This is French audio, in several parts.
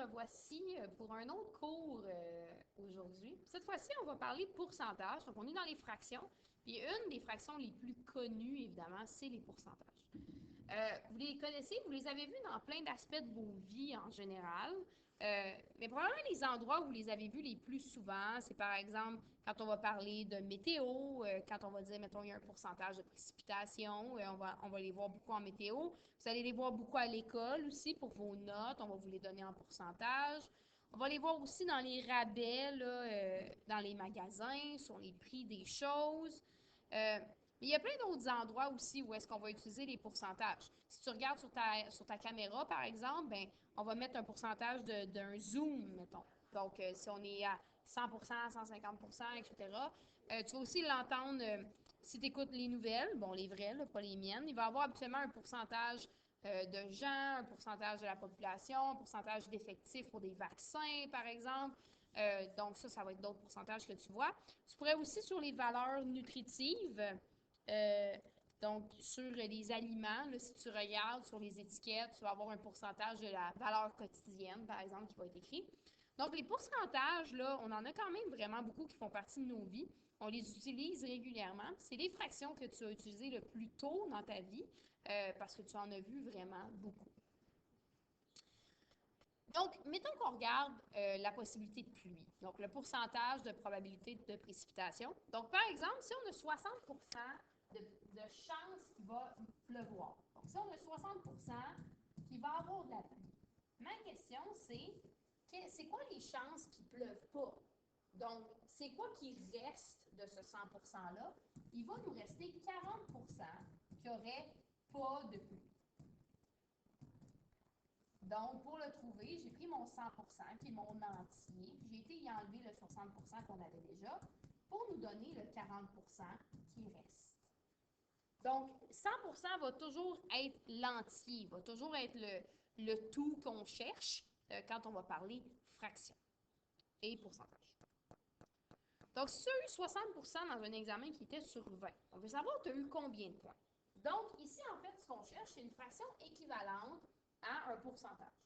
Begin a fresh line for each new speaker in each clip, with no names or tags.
revoici pour un autre cours aujourd'hui. Cette fois-ci, on va parler de pourcentage. Donc, on est dans les fractions. Puis, une des fractions les plus connues, évidemment, c'est les pourcentages. Vous les connaissez, vous les avez vus dans plein d'aspects de vos vies en général. Mais probablement les endroits où vous les avez vus les plus souvent, c'est par exemple quand on va parler de météo, quand on va dire, mettons, il y a un pourcentage de précipitation, on va les voir beaucoup en météo. Vous allez les voir beaucoup à l'école aussi pour vos notes, on va vous les donner en pourcentage. On va les voir aussi dans les rabais, là, dans les magasins, sur les prix des choses. Mais il y a plein d'autres endroits aussi où est-ce qu'on va utiliser les pourcentages. Si tu regardes sur ta caméra, par exemple, ben, on va mettre un pourcentage d'un zoom, mettons. Donc, si on est à 100%, 150%, etc. Tu vas aussi l'entendre si tu écoutes les nouvelles, bon, les vraies, là, pas les miennes. Il va y avoir habituellement un pourcentage de gens, un pourcentage de la population, un pourcentage d'effectifs pour des vaccins, par exemple. Donc, ça va être d'autres pourcentages que tu vois. Tu pourrais aussi sur les valeurs nutritives, euh, donc, sur les aliments, là, si tu regardes sur les étiquettes, tu vas avoir un pourcentage de la valeur quotidienne, par exemple, qui va être écrit. Donc, les pourcentages, là, on en a quand même vraiment beaucoup qui font partie de nos vies. On les utilise régulièrement. C'est les fractions que tu as utilisées le plus tôt dans ta vie parce que tu en as vu vraiment beaucoup. Donc, mettons qu'on regarde la possibilité de pluie, donc le pourcentage de probabilité de précipitation. Donc, par exemple, si on a 60% de chances qu'il va pleuvoir, donc si on a 60% qu'il va avoir de la pluie, ma question c'est quoi les chances qu'il ne pleuve pas? Donc, c'est quoi qui reste de ce 100%-là? Il va nous rester 40% qui n'aurait pas de pluie. Donc, pour le trouver, j'ai pris mon 100%, qui est mon entier, puis j'ai été y enlever le 60% qu'on avait déjà, pour nous donner le 40% qui reste. Donc, 100% va toujours être l'entier, va toujours être le tout qu'on cherche quand on va parler fraction et pourcentage. Donc, si tu as eu 60% dans un examen qui était sur 20, on veut savoir tu as eu combien de points. Donc, ici, en fait, ce qu'on cherche, c'est une fraction équivalente à un pourcentage.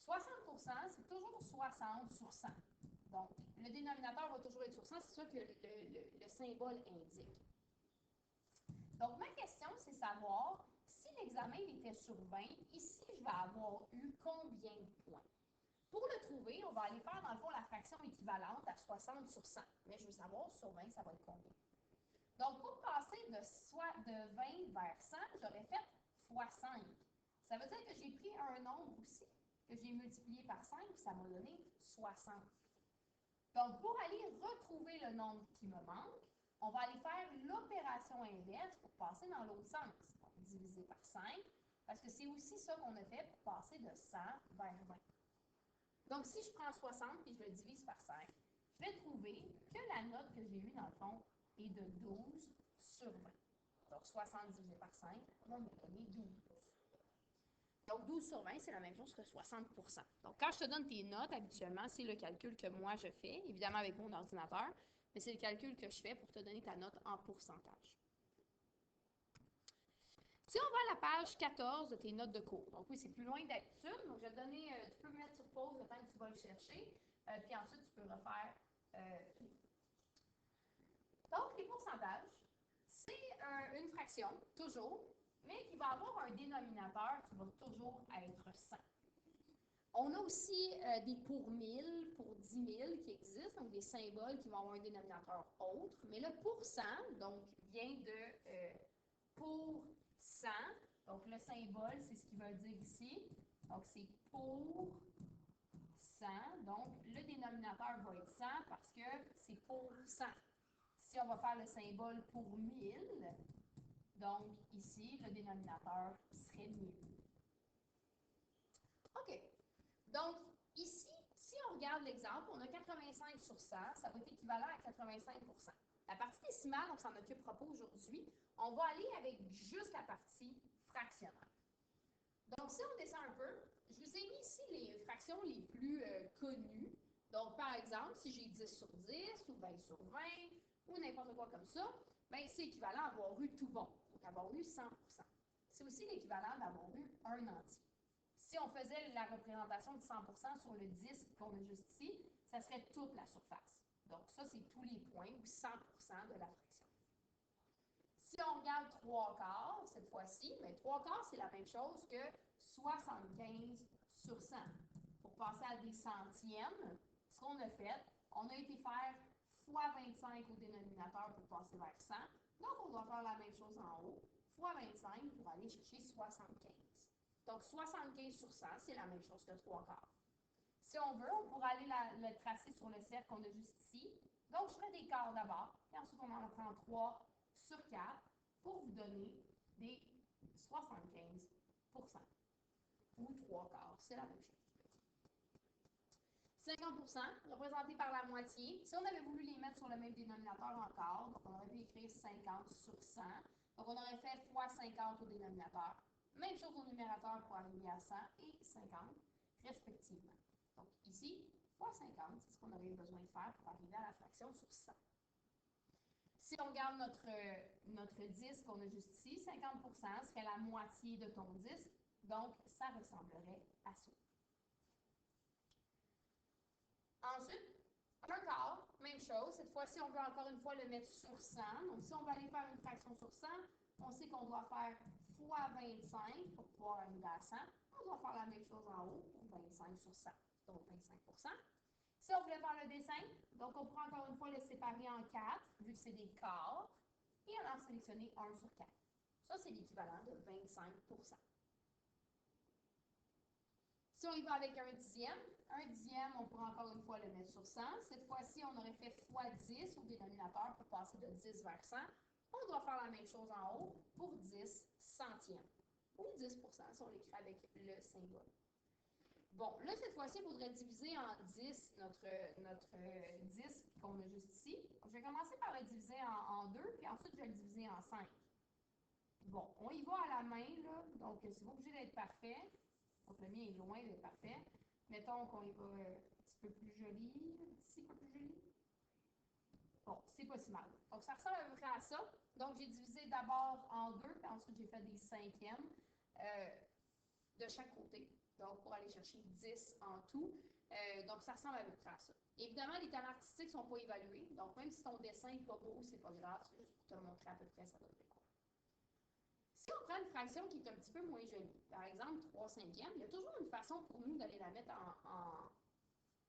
60%, c'est toujours 60 sur 100. Donc, le dénominateur va toujours être sur 100, c'est ça que le symbole indique. Donc, ma question, c'est savoir si l'examen était sur 20, ici, je vais avoir eu combien de points. Pour le trouver, on va aller faire, dans le fond, la fraction équivalente à 60 sur 100. Mais je veux savoir sur 20, ça va être combien. Donc, pour passer de 20 vers 100, j'aurais fait fois 5. Ça veut dire que j'ai pris un nombre aussi, que j'ai multiplié par 5, ça m'a donné 60. Donc, pour aller retrouver le nombre qui me manque, on va aller faire l'opération inverse pour passer dans l'autre sens. Donc, diviser par 5, parce que c'est aussi ça qu'on a fait pour passer de 100 vers 20. Donc, si je prends 60 et je le divise par 5, je vais trouver que la note que j'ai eue, dans le fond, est de 12 sur 20. Donc, 60 divisé par 5 va me donner 12. Donc, 12 sur 20, c'est la même chose que 60%. Donc, quand je te donne tes notes, habituellement, c'est le calcul que moi je fais, évidemment avec mon ordinateur, mais c'est le calcul que je fais pour te donner ta note en pourcentage. Si on va à la page 14 de tes notes de cours, donc oui, c'est plus loin d'habitude, donc je vais te donner, tu peux me mettre sur pause le temps que tu vas le chercher, puis ensuite tu peux refaire tout. Donc, les pourcentages, c'est une fraction, toujours, mais qui va avoir un dénominateur qui va toujours être 100. On a aussi des pour 1000, pour 10 000 qui existent, donc des symboles qui vont avoir un dénominateur autre, mais le pourcent, donc, vient de pour 100. Donc, le symbole, c'est ce qu'il veut dire ici. Donc, c'est pour 100. Donc, le dénominateur va être 100 parce que c'est pour 100. Si on va faire le symbole pour 1000, donc ici, le dénominateur serait 1000. OK. Donc, ici, si on regarde l'exemple, on a 85 sur 100, ça va être équivalent à 85%. La partie décimale, on ne s'en occupera pas aujourd'hui. On va aller avec juste la partie fractionnelle. Donc, si on descend un peu, je vous ai mis ici les fractions les plus connues. Donc, par exemple, si j'ai 10 sur 10 ou 20 sur 20 ou n'importe quoi comme ça, bien, c'est équivalent à avoir eu tout bon, donc avoir eu 100%. C'est aussi l'équivalent d'avoir eu un entier. Si on faisait la représentation de 100% sur le disque qu'on a juste ici, ça serait toute la surface. Donc ça, c'est tous les points, ou 100% de la fraction. Si on regarde 3 quarts, cette fois-ci, mais 3 quarts, c'est la même chose que 75 sur 100. Pour passer à des centièmes, ce qu'on a fait, on a été faire fois 25 au dénominateur pour passer vers 100. Donc, on doit faire la même chose en haut, fois 25 pour aller chercher 75. Donc, 75 sur 100, c'est la même chose que 3 quarts. Si on veut, on pourrait aller le tracer sur le cercle qu'on a juste ici. Donc, je ferai des quarts d'abord, et ensuite, on en prend 3 sur 4 pour vous donner des 75%. Ou 3 quarts, c'est la même chose. 50%, représenté par la moitié. Si on avait voulu les mettre sur le même dénominateur encore, donc on aurait pu écrire 50 sur 100. Donc on aurait fait fois 50 au dénominateur. Même chose au numérateur pour arriver à 100 et 50 respectivement. Donc ici, fois 50, c'est ce qu'on aurait besoin de faire pour arriver à la fraction sur 100. Si on regarde notre disque qu'on a juste ici, 50% serait la moitié de ton disque. Donc, ça ressemblerait à ça. Ensuite, un quart, même chose. Cette fois-ci, on veut encore une fois le mettre sur 100. Donc, si on va aller faire une fraction sur 100, on sait qu'on doit faire fois 25 pour pouvoir arriver à 100. On doit faire la même chose en haut, pour 25 sur 100, donc 25%. Si on voulait faire le dessin, donc on pourrait encore une fois le séparer en 4, vu que c'est des quarts, et on en sélectionner 1 sur 4. Ça, c'est l'équivalent de 25%. Si on y va avec un dixième, on pourrait encore une fois le mettre sur 100. Cette fois-ci, on aurait fait fois 10 au dénominateur pour passer de 10 vers 100. On doit faire la même chose en haut pour 10 centièmes. Ou 10% si on l'écrit avec le symbole. Bon, là, cette fois-ci, il faudrait diviser en 10 notre disque qu'on a juste ici. Je vais commencer par le diviser en 2, puis ensuite, je vais le diviser en 5. Bon, on y va à la main, là, donc c'est pas obligé d'être parfait. Donc, le mien est loin d'être parfait. Mettons qu'on y va un petit peu plus joli, ici, un peu plus joli. Bon, c'est pas si mal. Donc, ça ressemble à peu près à ça. Donc, j'ai divisé d'abord en 2, puis ensuite, j'ai fait des cinquièmes de chaque côté. Donc, pour aller chercher 10 en tout. Donc, ça ressemble à peu près à ça. Évidemment, les talents artistiques ne sont pas évalués. Donc, même si ton dessin n'est pas beau, c'est pas grave. C'est juste pour te montrer à peu près ça donne quoi. Si on prend une fraction qui est un petit peu moins jolie, par exemple 3 cinquièmes, il y a toujours une façon pour nous d'aller la mettre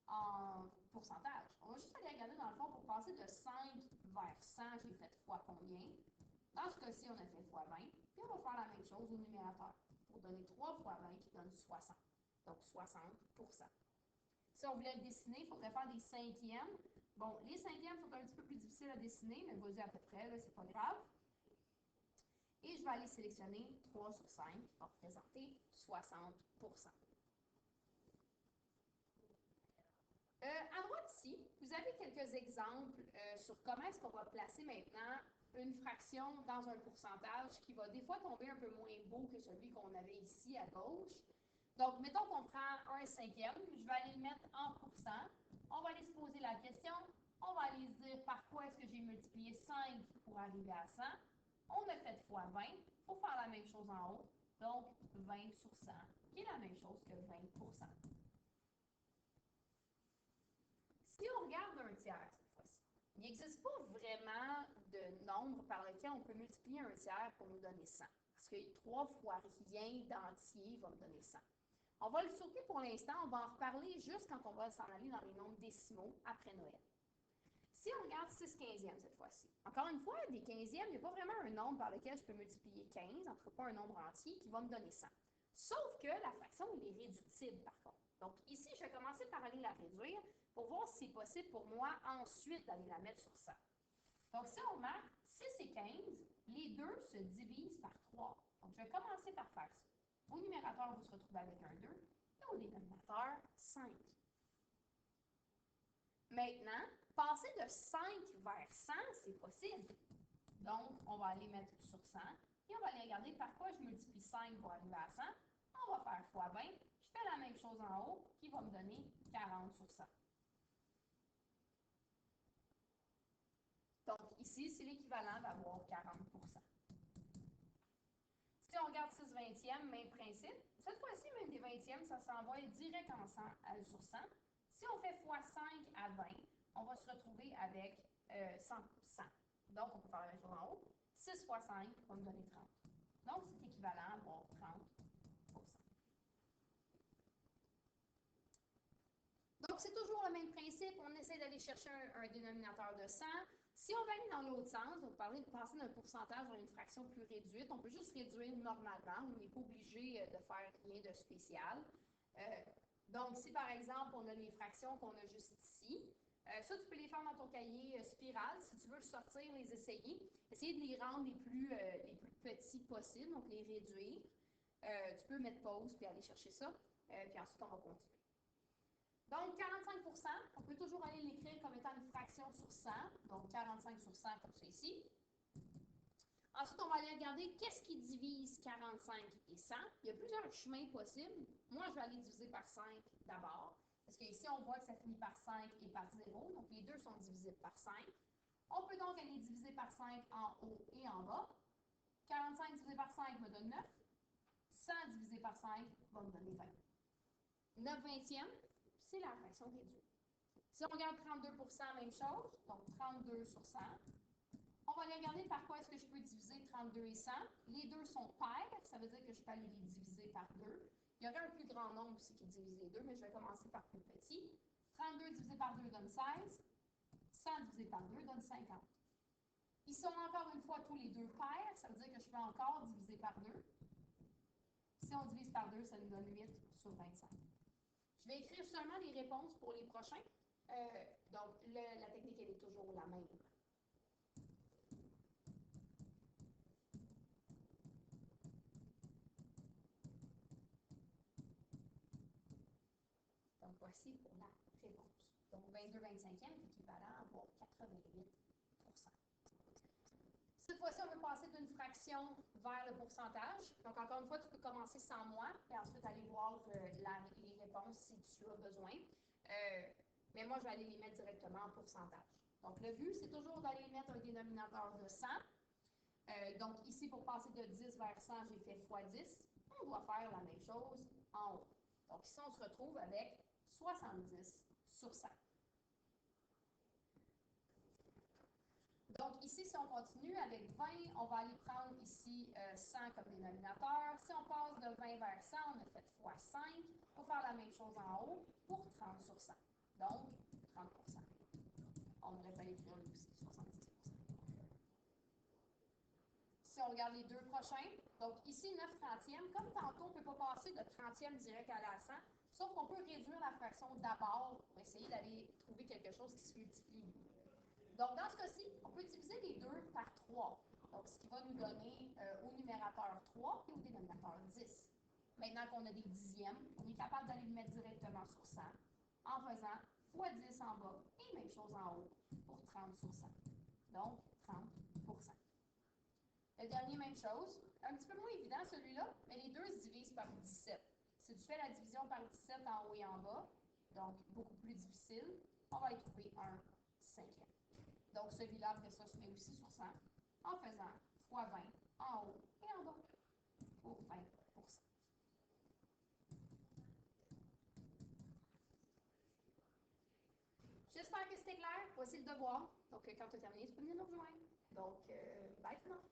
en pourcentage. On va juste aller regarder dans le fond pour passer de 5 vers 100, j'ai fait fois combien. Dans ce cas-ci, on a fait fois 20. Puis on va faire la même chose au numérateur pour donner 3 fois 20 qui donne 60. Donc 60%. Si on voulait le dessiner, il faudrait faire des cinquièmes. Bon, les cinquièmes sont un petit peu plus difficiles à dessiner, mais vas-y à peu près, là, c'est pas grave. Et je vais aller sélectionner 3 sur 5 qui va représenter 60%. À droite ici, vous avez quelques exemples sur comment est-ce qu'on va placer maintenant une fraction dans un pourcentage qui va des fois tomber un peu moins beau que celui qu'on avait ici à gauche. Donc, mettons qu'on prend un cinquième, je vais aller le mettre en pourcent. On va aller se poser la question, on va aller se dire par quoi est-ce que j'ai multiplié 5 pour arriver à 100. On a fait fois 20 pour faire la même chose en haut, donc 20 sur 100, qui est la même chose que 20%. Si on regarde un tiers cette fois-ci, il n'existe pas vraiment de nombre par lequel on peut multiplier un tiers pour nous donner 100. Parce que 3 fois rien d'entier va me donner 100. On va le sauter pour l'instant, on va en reparler juste quand on va s'en aller dans les nombres décimaux après Noël. Si on regarde 6 quinzièmes cette fois-ci, encore une fois, des quinzièmes, il n'y a pas vraiment un nombre par lequel je peux multiplier 15, en tout cas pas un nombre entier, qui va me donner 100. Sauf que la fraction, elle est réductible par contre. Donc ici, je vais commencer par aller la réduire pour voir si c'est possible pour moi ensuite d'aller la mettre sur 100. Donc si on marque 6 et 15, les deux se divisent par 3. Donc je vais commencer par faire ça. Au numérateur, vous se retrouvez avec un 2, et au dénominateur, 5. Maintenant, passer de 5 vers 100, c'est possible. Donc, on va aller mettre sur 100 et on va aller regarder par quoi je multiplie 5 pour arriver à 100. On va faire fois 20. Je fais la même chose en haut qui va me donner 40 sur 100. Donc, ici, c'est l'équivalent d'avoir 40%. Si on regarde 6 vingtièmes, même principe. Cette fois-ci, même des vingtièmes, vingtième, ça s'envoie direct en 100 sur 100. Si on fait x5 à 20, on va se retrouver avec 100. Donc, on peut faire la même chose en haut. 6 fois 5 va me donner 30. Donc, c'est équivalent à avoir 30. Donc, c'est toujours le même principe. On essaie d'aller chercher un dénominateur de 100. Si on va aller dans l'autre sens, donc passer d'un pourcentage vers une fraction plus réduite, on peut juste réduire normalement. On n'est pas obligé de faire rien de spécial. Donc, si par exemple, on a les fractions qu'on a juste ici, ça, tu peux les faire dans ton cahier spirale. Si tu veux sortir, les essayer. Essayer de les rendre les plus petits possibles, donc les réduire. Tu peux mettre pause puis aller chercher ça. Puis ensuite, on va continuer. Donc, 45 on peut toujours aller l'écrire comme étant une fraction sur 100. Donc, 45 sur 100 comme ça ici. Ensuite, on va aller regarder qu'est-ce qui divise 45 et 100. Il y a plusieurs chemins possibles. Moi, je vais aller diviser par 5 d'abord. Parce qu'ici, on voit que ça finit par 5 et par 0. Donc, les deux sont divisibles par 5. On peut donc aller diviser par 5 en haut et en bas. 45 divisé par 5 me donne 9. 100 divisé par 5 va me donner 20. 9 vingtièmes, c'est la fraction réduite. Si on regarde 32 même chose. Donc, 32 sur 100. On va aller regarder par quoi est-ce que je peux diviser 32 et 100. Les deux sont pairs, ça veut dire que je peux aller les diviser par 2. Il y aurait un plus grand nombre aussi qui divise les deux, mais je vais commencer par plus petit. 32 divisé par 2 donne 16. 100 divisé par 2 donne 50. Ils sont encore une fois tous les deux pairs, ça veut dire que je peux encore diviser par 2. Si on divise par 2, ça nous donne 8 sur 25. Je vais écrire seulement les réponses pour les prochains. Donc, la technique, elle est toujours la même. Donc, voici pour la réponse. Donc, 22 25e est équivalent à avoir 88 Cette fois-ci, on veut passer d'une fraction vers le pourcentage. Donc, encore une fois, tu peux commencer sans moi et ensuite aller voir les réponses si tu as besoin. Mais moi, je vais aller les mettre directement en pourcentage. Donc, le but, c'est toujours d'aller mettre un dénominateur de 100. Donc, ici, pour passer de 10 vers 100, j'ai fait x 10. On doit faire la même chose en haut. Donc, ici, on se retrouve avec 70 sur 100. Donc, ici, si on continue avec 20, on va aller prendre ici 100 comme dénominateur. Si on passe de 20 vers 100, on a fait x 5. On va faire la même chose en haut pour 30 sur 100. Donc, 30 On aurait fallu écrire lui aussi 70 Si on regarde les deux prochains, donc ici, 9 trentièmes. Comme tantôt, on ne peut pas passer de 30e direct à la 100, sauf qu'on peut réduire la fraction d'abord pour essayer d'aller trouver quelque chose qui se multiplie. Donc, dans ce cas-ci, on peut diviser les deux par 3. Donc, ce qui va nous donner au numérateur 3 et au dénominateur 10. Maintenant qu'on a des dixièmes, on est capable d'aller le mettre directement sur 100 en faisant x 10 en bas et même chose en haut pour 30 sur 100. Donc, 30 Le dernier, même chose. Un petit peu moins évident celui-là, mais les deux se divisent par 17. Si tu fais la division par 17 en haut et en bas, donc beaucoup plus difficile, on va y trouver un cinquième. Donc, celui-là, après ça, se met aussi sur 100 en faisant x 20 en haut et en bas pour 20 J'espère que c'était clair. Voici le devoir. Donc, quand tu as terminé, tu peux venir nous rejoindre. Donc, bye tout le monde.